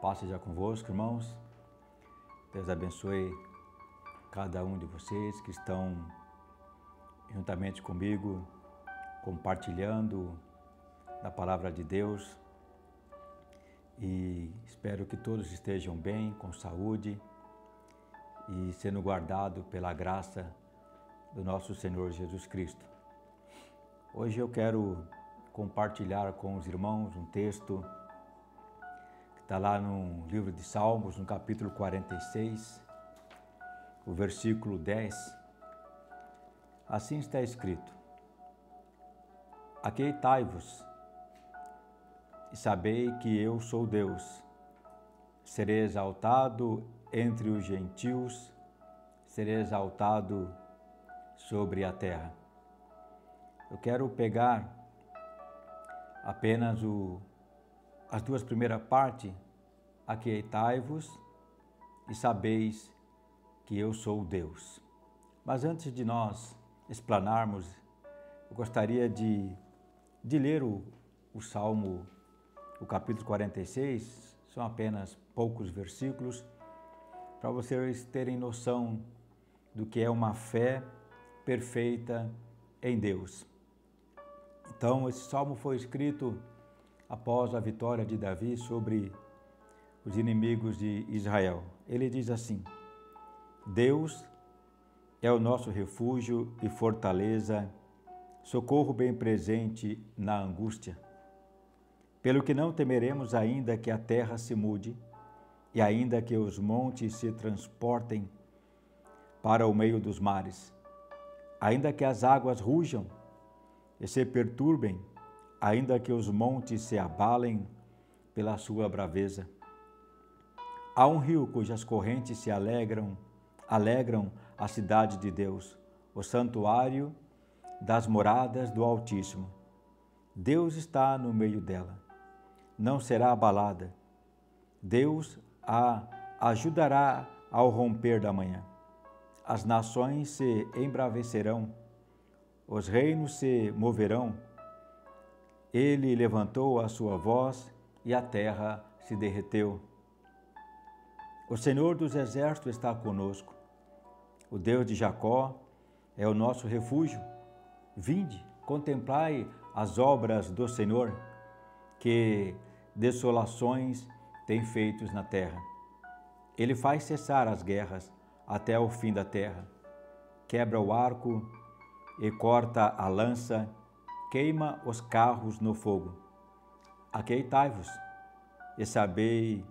Paz seja convosco, irmãos. Deus abençoe cada um de vocês que estão juntamente comigo, compartilhando da palavra de Deus. E espero que todos estejam bem, com saúde e sendo guardados pela graça do nosso Senhor Jesus Cristo. Hoje eu quero compartilhar com os irmãos um texto que está lá no livro de Salmos, no capítulo 46, o versículo 10. Assim está escrito: Aquietai-vos e sabei que eu sou Deus. Serei exaltado entre os gentios, serei exaltado sobre a terra. Eu quero pegar apenas as duas primeiras partes, aquietai-vos e sabeis que eu sou Deus. Mas antes de nós explanarmos, eu gostaria de ler o Salmo, o capítulo 46, são apenas poucos versículos, para vocês terem noção do que é uma fé perfeita em Deus. Então, esse salmo foi escrito após a vitória de Davi sobre os inimigos de Israel. Ele diz assim: Deus é o nosso refúgio e fortaleza, socorro bem presente na angústia. Pelo que não temeremos, ainda que a terra se mude, e ainda que os montes se transportem para o meio dos mares, ainda que as águas rujam e se perturbem, ainda que os montes se abalem pela sua braveza. Há um rio cujas correntes se alegram a cidade de Deus, o santuário das moradas do Altíssimo. Deus está no meio dela, não será abalada. Deus a ajudará ao romper da manhã. As nações se embravecerão, os reinos se moverão. Ele levantou a sua voz e a terra se derreteu. O Senhor dos exércitos está conosco. O Deus de Jacó é o nosso refúgio. Vinde, contemplai as obras do Senhor, que desolações tem feitos na terra. Ele faz cessar as guerras até o fim da terra. Quebra o arco e corta a lança, queima os carros no fogo. Aquietai-vos e sabei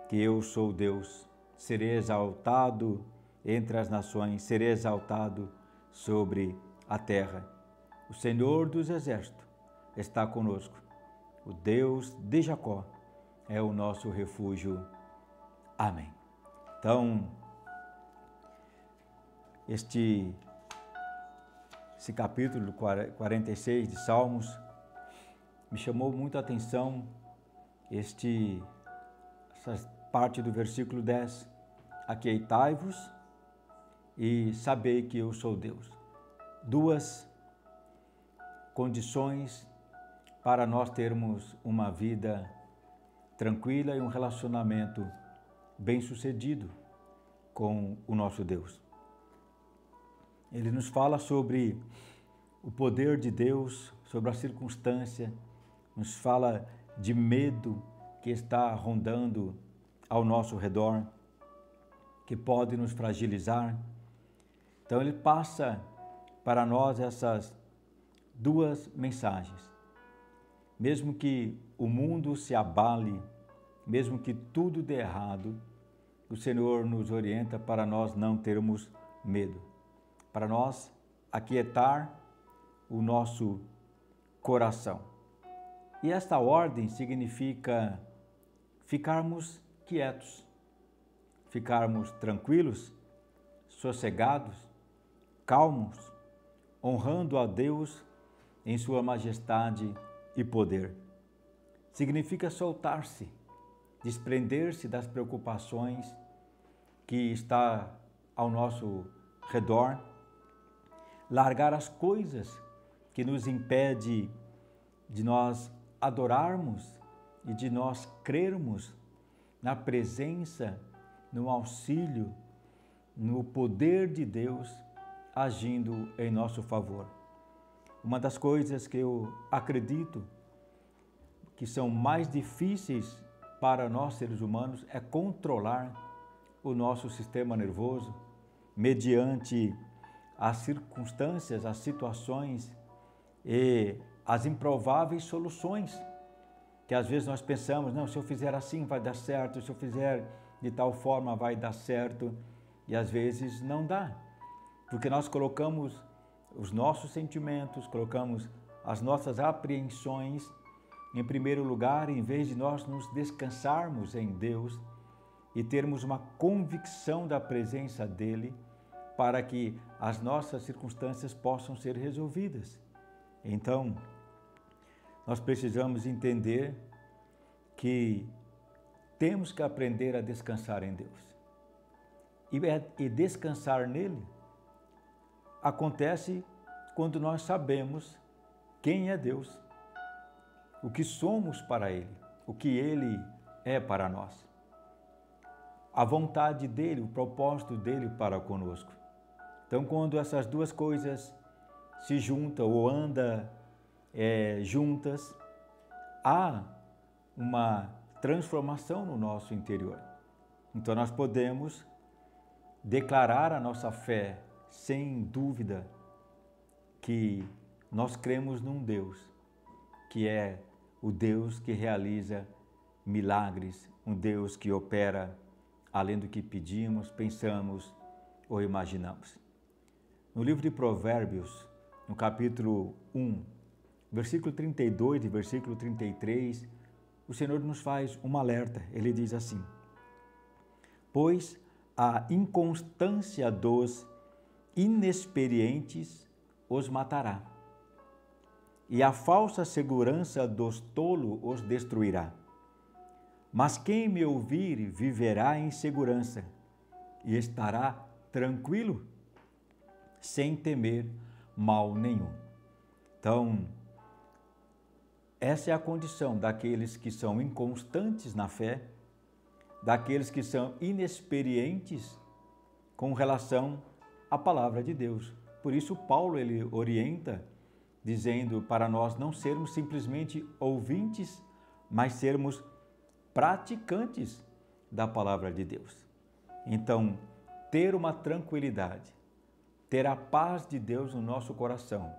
que eu sou Deus. Serei exaltado entre as nações, serei exaltado sobre a terra. O Senhor dos exércitos está conosco. O Deus de Jacó é o nosso refúgio. Amém. Então, esse capítulo 46 de Salmos me chamou muito a atenção, essa parte do versículo 10. Aquietai-vos e sabei que eu sou Deus. Duas condições para nós termos uma vida tranquila e um relacionamento bem-sucedido com o nosso Deus. Ele nos fala sobre o poder de Deus, sobre a circunstância, nos fala de medo que está rondando ao nosso redor, que pode nos fragilizar. Então ele passa para nós essas duas mensagens. Mesmo que o mundo se abale, mesmo que tudo dê errado, o Senhor nos orienta para nós não termos medo, para nós aquietar o nosso coração. E esta ordem significa ficarmos quietos, ficarmos tranquilos, sossegados, calmos, honrando a Deus em sua majestade e poder. Significa soltar-se, desprender-se das preocupações que está ao nosso redor, largar as coisas que nos impedem de nós adorarmos e de nós crermos na presença, no auxílio, no poder de Deus agindo em nosso favor. Uma das coisas que eu acredito que são mais difíceis para nós seres humanos é controlar o nosso sistema nervoso mediante as circunstâncias, as situações e as improváveis soluções que às vezes nós pensamos, não, se eu fizer assim vai dar certo, se eu fizer de tal forma vai dar certo, e às vezes não dá, porque nós colocamos os nossos sentimentos, colocamos as nossas apreensões em primeiro lugar, em vez de nós nos descansarmos em Deus e termos uma convicção da presença dEle para que as nossas circunstâncias possam ser resolvidas. Então, nós precisamos entender que temos que aprender a descansar em Deus. E descansar nele acontece quando nós sabemos quem é Deus, o que somos para Ele, o que Ele é para nós, a vontade dEle, o propósito dEle para conosco. Então, quando essas duas coisas se juntam ou andam juntas, há uma transformação no nosso interior. Então, nós podemos declarar a nossa fé sem dúvida que nós cremos num Deus, que é o Deus que realiza milagres, um Deus que opera além do que pedimos, pensamos ou imaginamos. No livro de Provérbios, no capítulo 1, versículo 32 e versículo 33, o Senhor nos faz um alerta. Ele diz assim: pois a inconstância dos inexperientes os matará, e a falsa segurança dos tolos os destruirá. Mas quem me ouvir viverá em segurança e estará tranquilo, sem temer mal nenhum. Então, essa é a condição daqueles que são inconstantes na fé, daqueles que são inexperientes com relação à palavra de Deus. Por isso Paulo ele orienta dizendo para nós não sermos simplesmente ouvintes, mas sermos praticantes da palavra de Deus. Então, ter uma tranquilidade, ter a paz de Deus no nosso coração,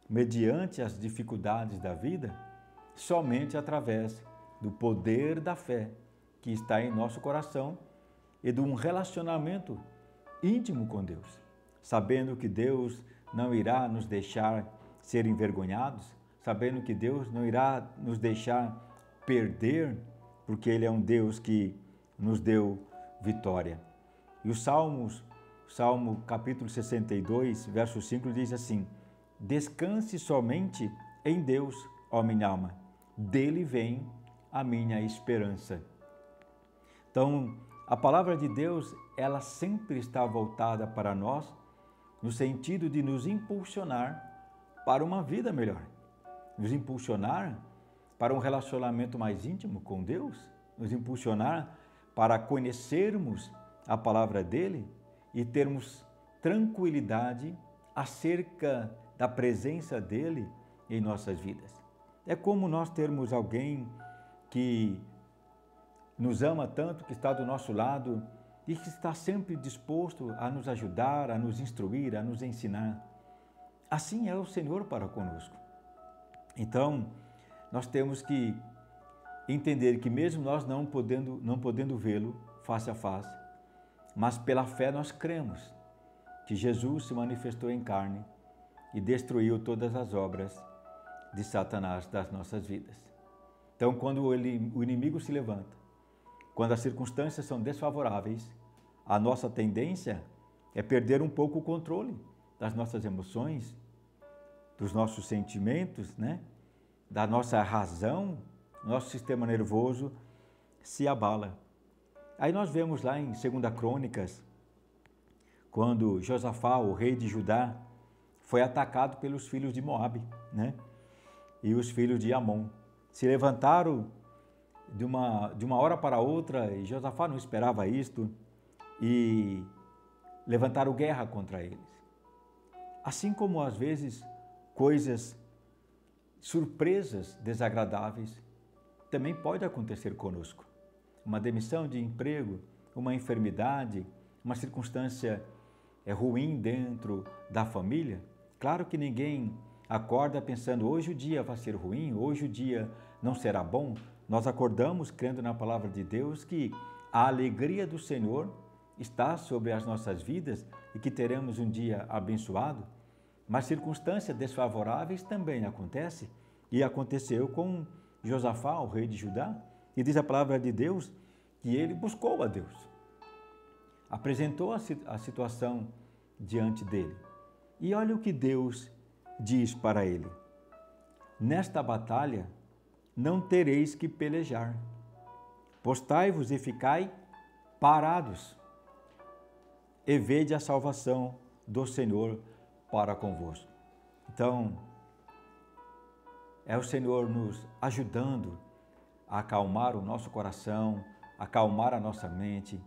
mediante as dificuldades da vida, somente através do poder da fé que está em nosso coração e de um relacionamento íntimo com Deus, sabendo que Deus não irá nos deixar ser envergonhados, sabendo que Deus não irá nos deixar perder, porque Ele é um Deus que nos deu vitória. E o Salmo capítulo 62, verso 5 diz assim: descanse somente em Deus, ó minha alma, dele vem a minha esperança. Então, a palavra de Deus, ela sempre está voltada para nós no sentido de nos impulsionar para uma vida melhor, nos impulsionar para um relacionamento mais íntimo com Deus, nos impulsionar para conhecermos a palavra dele e termos tranquilidade acerca da presença dele em nossas vidas. É como nós termos alguém que nos ama tanto, que está do nosso lado e que está sempre disposto a nos ajudar, a nos instruir, a nos ensinar. Assim é o Senhor para conosco. Então, nós temos que entender que mesmo nós não podendo vê-lo face a face, mas pela fé nós cremos que Jesus se manifestou em carne e destruiu todas as obras de Satanás das nossas vidas. Então, quando o inimigo se levanta, quando as circunstâncias são desfavoráveis, a nossa tendência é perder um pouco o controle das nossas emoções, dos nossos sentimentos, da nossa razão, nosso sistema nervoso se abala. Aí nós vemos lá em 2 Crônicas, quando Josafá, o rei de Judá, foi atacado pelos filhos de Moabe, e os filhos de Amon. Se levantaram de uma hora para outra, e Josafá não esperava isto, e levantaram guerra contra eles. Assim como às vezes coisas, surpresas desagradáveis, também pode acontecer conosco. Uma demissão de emprego, uma enfermidade, uma circunstância ruim dentro da família. Claro que ninguém acorda pensando, hoje o dia vai ser ruim, hoje o dia não será bom. Nós acordamos crendo na palavra de Deus que a alegria do Senhor está sobre as nossas vidas e que teremos um dia abençoado. Mas circunstâncias desfavoráveis também acontecem, e aconteceu com Josafá, o rei de Judá, e diz a palavra de Deus que ele buscou a Deus, apresentou a situação diante dele. E olha o que Deus diz para ele: nesta batalha não tereis que pelejar, postai-vos e ficai parados, e vede a salvação do Senhor para convosco. Então, é o Senhor nos ajudando a acalmar o nosso coração, acalmar a nossa mente,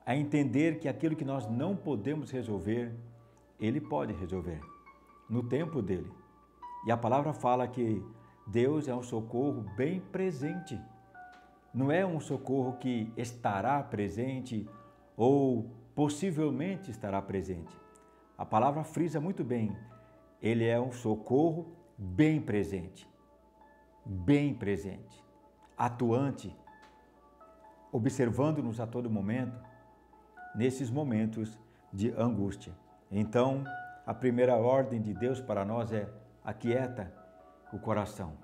a entender que aquilo que nós não podemos resolver, Ele pode resolver, no tempo dEle. E a palavra fala que Deus é um socorro bem presente. Não é um socorro que estará presente ou possivelmente estará presente. A palavra frisa muito bem, Ele é um socorro bem presente, atuante, observando-nos a todo momento, nesses momentos de angústia. Então, a primeira ordem de Deus para nós é: aquieta o coração,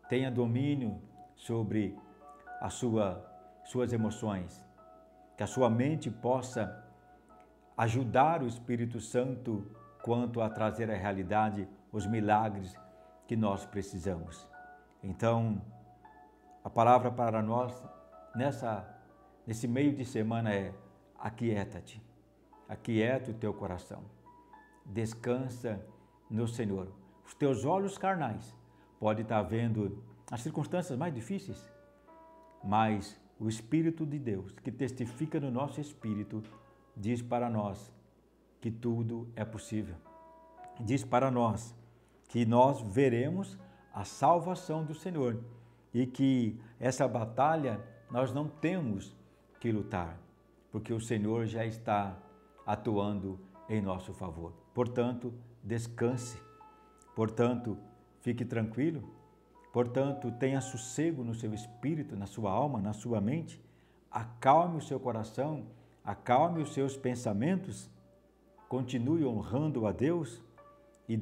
tenha domínio sobre as suas emoções, que a sua mente possa ajudar o Espírito Santo quanto a trazer à realidade os milagres que nós precisamos. Então, a palavra para nós nesse meio de semana é: aquieta-te, aquieta o teu coração, descansa no Senhor. Os teus olhos carnais podem estar vendo as circunstâncias mais difíceis, mas o Espírito de Deus, que testifica no nosso espírito, diz para nós que tudo é possível. Diz para nós que nós veremos a salvação do Senhor e que essa batalha nós não temos que lutar, porque o Senhor já está atuando em nosso favor. Portanto, descanse. Portanto, fique tranquilo. Portanto, tenha sossego no seu espírito, na sua alma, na sua mente. Acalme o seu coração, acalme os seus pensamentos. Continue honrando a Deus e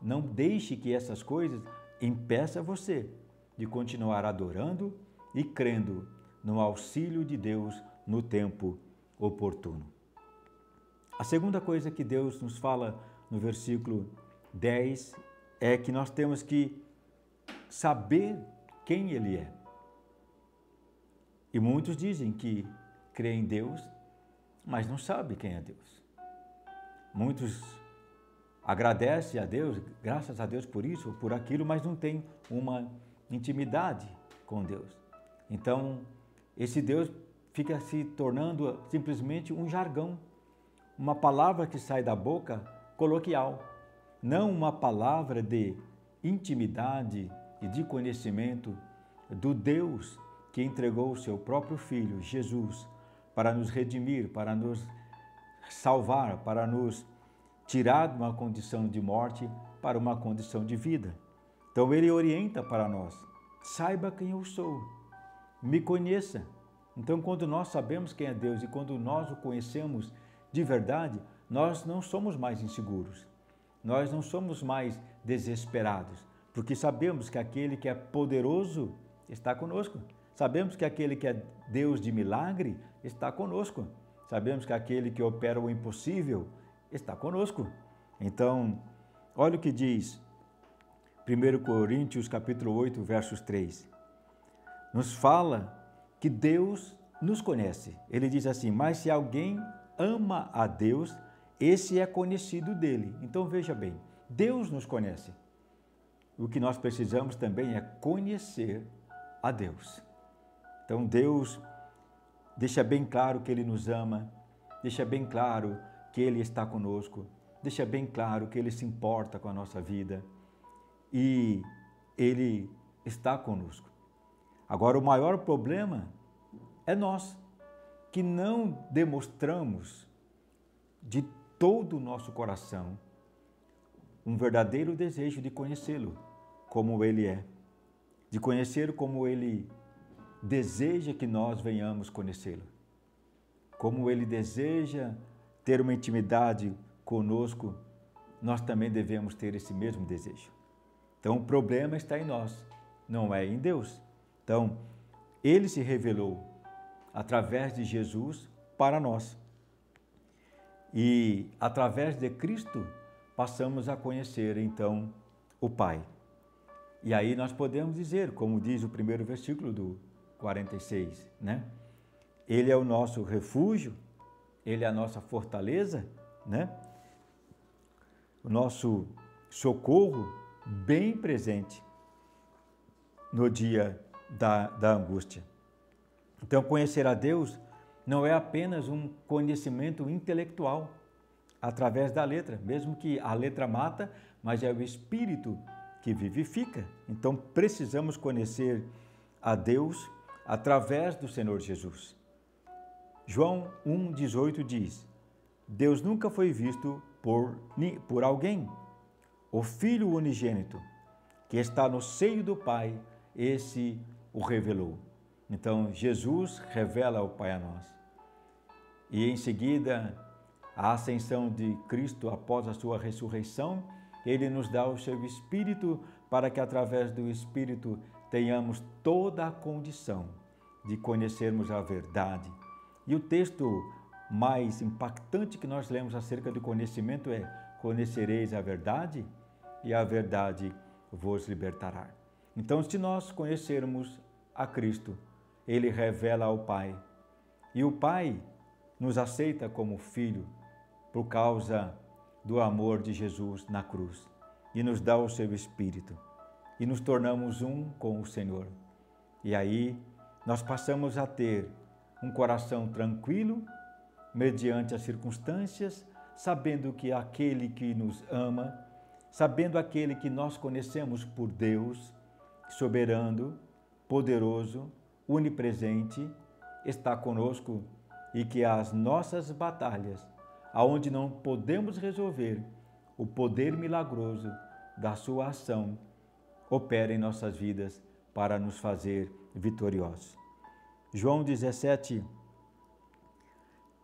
não deixe que essas coisas impeçam você de continuar adorando e crendo no auxílio de Deus no tempo oportuno. A segunda coisa que Deus nos fala no versículo 10 é que nós temos que saber quem Ele é. E muitos dizem que creem em Deus, mas não sabem quem é Deus. Muitos agradecem a Deus, graças a Deus por isso ou por aquilo, mas não têm uma intimidade com Deus. Então, esse Deus fica se tornando simplesmente um jargão, uma palavra que sai da boca coloquial, não uma palavra de intimidade e de conhecimento do Deus que entregou o seu próprio Filho, Jesus, para nos redimir, para nos salvar, para nos tirar de uma condição de morte para uma condição de vida. Então Ele orienta para nós: saiba quem eu sou, me conheça. Então, quando nós sabemos quem é Deus e quando nós o conhecemos de verdade, nós não somos mais inseguros, nós não somos mais desesperados, porque sabemos que aquele que é poderoso está conosco, sabemos que aquele que é Deus de milagre está conosco, sabemos que aquele que opera o impossível está conosco. Então, olha o que diz 1 Coríntios capítulo 8, versos 3. Nos fala que Deus nos conhece. Ele diz assim: mas se alguém ama a Deus, esse é conhecido dele. Então veja bem, Deus nos conhece. O que nós precisamos também é conhecer a Deus. Então Deus deixa bem claro que Ele nos ama, deixa bem claro que Ele está conosco, deixa bem claro que Ele se importa com a nossa vida e Ele está conosco. Agora, o maior problema é nós, que não demonstramos de todo o nosso coração um verdadeiro desejo de conhecê-lo como Ele é, de conhecer como Ele deseja que nós venhamos conhecê-lo, como Ele deseja ter uma intimidade conosco, nós também devemos ter esse mesmo desejo. Então, o problema está em nós, não é em Deus. Então, Ele se revelou através de Jesus para nós. E, através de Cristo, passamos a conhecer, então, o Pai. E aí nós podemos dizer, como diz o primeiro versículo do 46, né? Ele é o nosso refúgio, Ele é a nossa fortaleza, né? O nosso socorro bem presente no dia da angústia. Então, conhecer a Deus não é apenas um conhecimento intelectual através da letra, mesmo que a letra mata, mas é o Espírito que vivifica. Então, precisamos conhecer a Deus através do Senhor Jesus. João 1,18 diz: Deus nunca foi visto por alguém. O Filho unigênito, que está no seio do Pai, esse o revelou. Então, Jesus revela o Pai a nós. E em seguida, a ascensão de Cristo após a sua ressurreição, Ele nos dá o seu Espírito para que através do Espírito tenhamos toda a condição de conhecermos a verdade. E o texto mais impactante que nós lemos acerca do conhecimento é: conhecereis a verdade e a verdade vos libertará. Então, se nós conhecermos a Cristo, Ele revela ao Pai. E o Pai nos aceita como filho por causa do amor de Jesus na cruz. E nos dá o seu Espírito. E nos tornamos um com o Senhor. E aí nós passamos a ter um coração tranquilo, mediante as circunstâncias, sabendo que aquele que nos ama, sabendo aquele que nós conhecemos por Deus, soberano, poderoso, onipresente, está conosco e que as nossas batalhas, aonde não podemos resolver, o poder milagroso da sua ação opera em nossas vidas para nos fazer vitoriosos. João 17,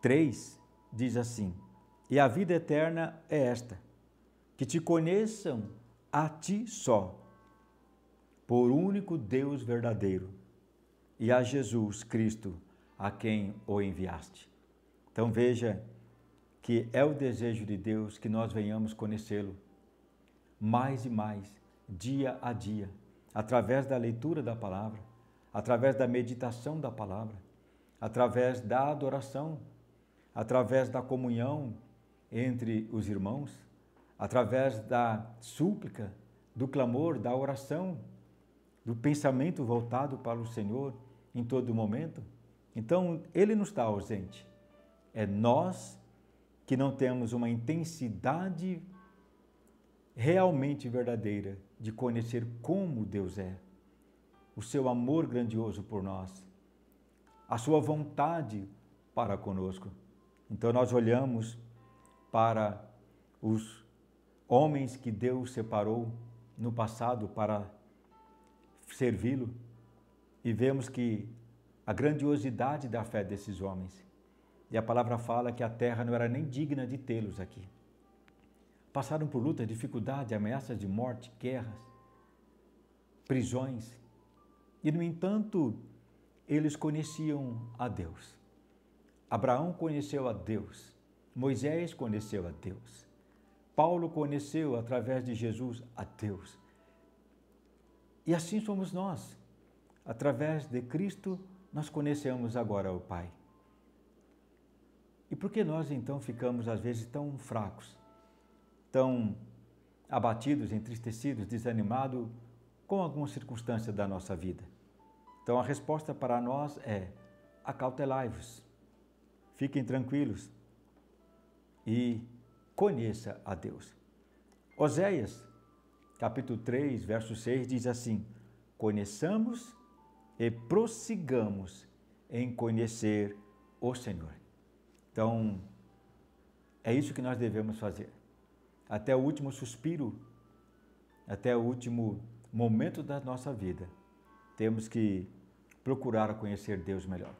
3 diz assim: E a vida eterna é esta, que te conheçam a ti só, por único Deus verdadeiro, e a Jesus Cristo, a quem o enviaste. Então veja que é o desejo de Deus que nós venhamos conhecê-lo mais e mais, dia a dia, através da leitura da palavra, através da meditação da palavra, através da adoração, através da comunhão entre os irmãos, através da súplica, do clamor, da oração, do pensamento voltado para o Senhor em todo momento. Então, Ele não está ausente. É nós que não temos uma intensidade realmente verdadeira de conhecer como Deus é, o seu amor grandioso por nós, a sua vontade para conosco. Então, nós olhamos para os homens que Deus separou no passado para servi-lo e vemos que a grandiosidade da fé desses homens. E a palavra fala que a terra não era nem digna de tê-los aqui. Passaram por lutas, dificuldades, ameaças de morte, guerras, prisões. E, no entanto, eles conheciam a Deus. Abraão conheceu a Deus. Moisés conheceu a Deus. Paulo conheceu, através de Jesus, a Deus. E assim somos nós. Através de Cristo, nós conhecemos agora o Pai. E por que nós, então, ficamos, às vezes, tão fracos, tão abatidos, entristecidos, desanimados com alguma circunstância da nossa vida? Então a resposta para nós é: acautelai-vos, fiquem tranquilos e conheça a Deus. Oséias, capítulo 3, verso 6 diz assim: conheçamos e prossigamos em conhecer o Senhor. Então, é isso que nós devemos fazer. Até o último suspiro, até o último momento da nossa vida, temos que procurar conhecer Deus melhor.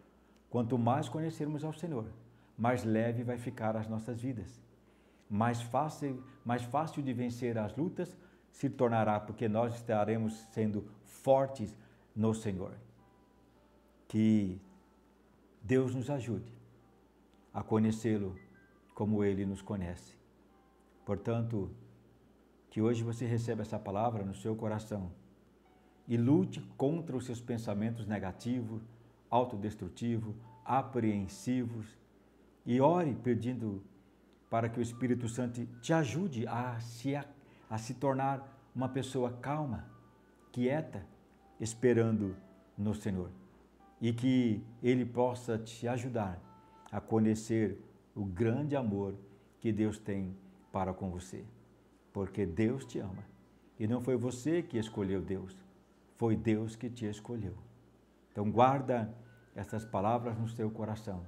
Quanto mais conhecermos ao Senhor, mais leve vai ficar as nossas vidas. Mais fácil de vencer as lutas se tornará, porque nós estaremos sendo fortes no Senhor. Que Deus nos ajude a conhecê-lo como Ele nos conhece. Portanto, que hoje você receba essa palavra no seu coração e lute contra os seus pensamentos negativos, autodestrutivos, apreensivos, e ore pedindo para que o Espírito Santo te ajude a se tornar uma pessoa calma, quieta, esperando no Senhor. E que Ele possa te ajudar a conhecer o grande amor que Deus tem para com você. Porque Deus te ama. E não foi você que escolheu Deus, foi Deus que te escolheu. Então guarda essas palavras no seu coração.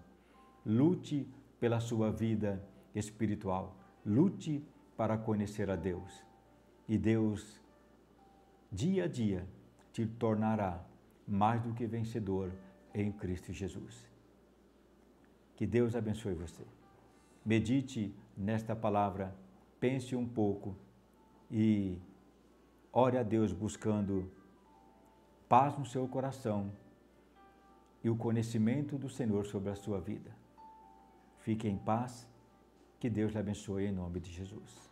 Lute pela sua vida espiritual. Lute para conhecer a Deus. E Deus, dia a dia, te tornará mais do que vencedor em Cristo Jesus. Que Deus abençoe você. Medite nesta palavra, pense um pouco e ore a Deus buscando paz no seu coração e o conhecimento do Senhor sobre a sua vida. Fique em paz, que Deus lhe abençoe em nome de Jesus.